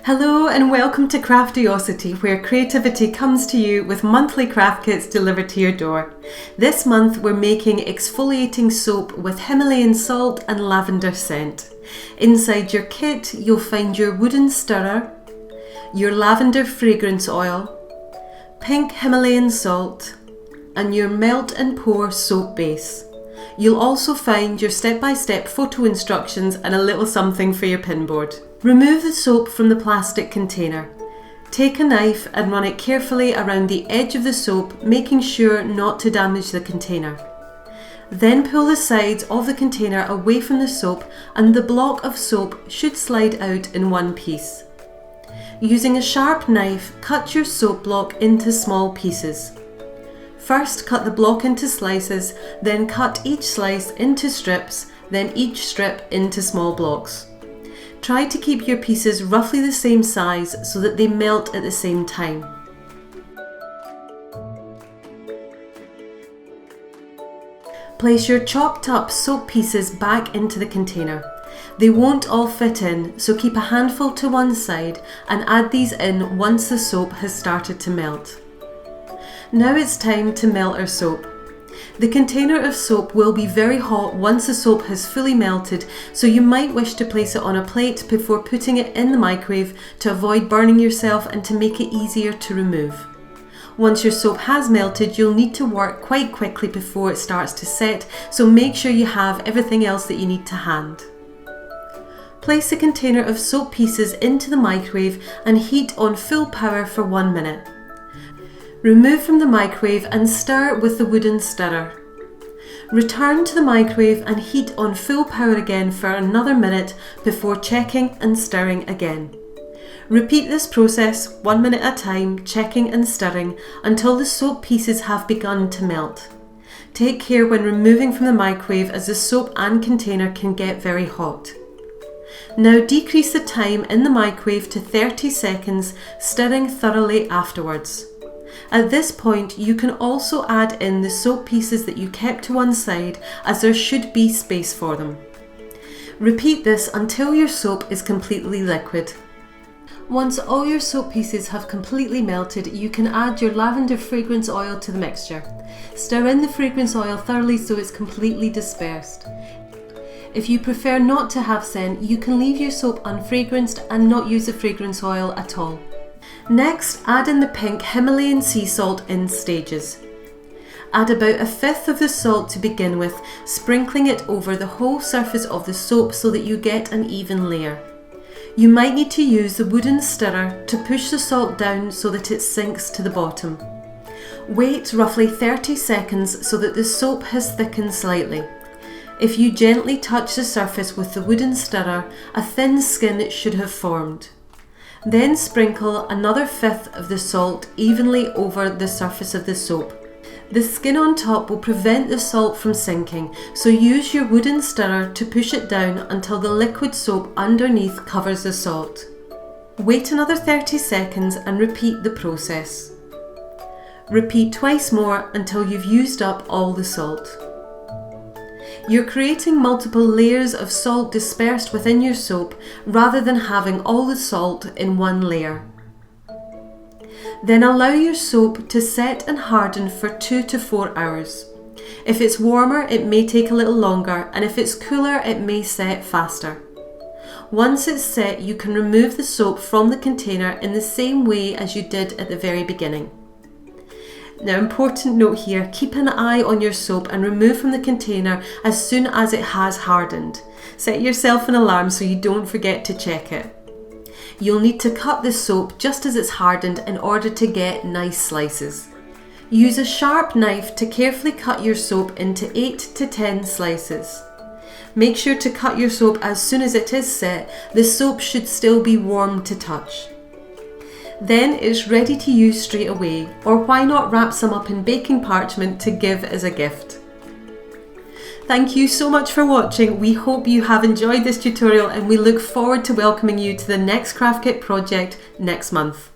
Hello and welcome to Craftiosity, where creativity comes to you with monthly craft kits delivered to your door. This month we're making exfoliating soap with Himalayan salt and lavender scent. Inside your kit you'll find your wooden stirrer, your lavender fragrance oil, pink Himalayan salt, and your melt and pour soap base. You'll also find your step-by-step photo instructions and a little something for your pinboard. Remove the soap from the plastic container. Take a knife and run it carefully around the edge of the soap, making sure not to damage the container. Then pull the sides of the container away from the soap and the block of soap should slide out in one piece. Using a sharp knife, cut your soap block into small pieces. First cut the block into slices, then cut each slice into strips, then each strip into small blocks. Try to keep your pieces roughly the same size so that they melt at the same time. Place your chopped up soap pieces back into the container. They won't all fit in, so keep a handful to one side and add these in once the soap has started to melt. Now it's time to melt our soap. The container of soap will be very hot once the soap has fully melted, so you might wish to place it on a plate before putting it in the microwave to avoid burning yourself and to make it easier to remove. Once your soap has melted, you'll need to work quite quickly before it starts to set, so make sure you have everything else that you need to hand. Place the container of soap pieces into the microwave and heat on full power for 1 minute. Remove from the microwave and stir with the wooden stirrer. Return to the microwave and heat on full power again for another minute before checking and stirring again. Repeat this process 1 minute at a time, checking and stirring until the soap pieces have begun to melt. Take care when removing from the microwave as the soap and container can get very hot. Now decrease the time in the microwave to 30 seconds, stirring thoroughly afterwards. At this point, you can also add in the soap pieces that you kept to one side, as there should be space for them. Repeat this until your soap is completely liquid. Once all your soap pieces have completely melted, you can add your lavender fragrance oil to the mixture. Stir in the fragrance oil thoroughly so it's completely dispersed. If you prefer not to have scent, you can leave your soap unfragranced and not use the fragrance oil at all. Next, add in the pink Himalayan sea salt in stages. Add about 1/5 of the salt to begin with, sprinkling it over the whole surface of the soap so that you get an even layer. You might need to use the wooden stirrer to push the salt down so that it sinks to the bottom. Wait roughly 30 seconds so that the soap has thickened slightly. If you gently touch the surface with the wooden stirrer, a thin skin should have formed. Then sprinkle another 1/5 of the salt evenly over the surface of the soap. The skin on top will prevent the salt from sinking, so use your wooden stirrer to push it down until the liquid soap underneath covers the salt. Wait another 30 seconds and repeat the process. Repeat twice more until you've used up all the salt. You're creating multiple layers of salt dispersed within your soap rather than having all the salt in one layer. Then allow your soap to set and harden for 2 to 4 hours. If it's warmer, it may take a little longer, and if it's cooler, it may set faster. Once it's set, you can remove the soap from the container in the same way as you did at the very beginning. Now, important note here, keep an eye on your soap and remove from the container as soon as it has hardened. Set yourself an alarm so you don't forget to check it. You'll need to cut the soap just as it's hardened in order to get nice slices. Use a sharp knife to carefully cut your soap into 8 to 10 slices. Make sure to cut your soap as soon as it is set. The soap should still be warm to touch. Then it's ready to use straight away, or why not wrap some up in baking parchment to give as a gift. Thank you so much for watching. We hope you have enjoyed this tutorial and we look forward to welcoming you to the next craft kit project next month.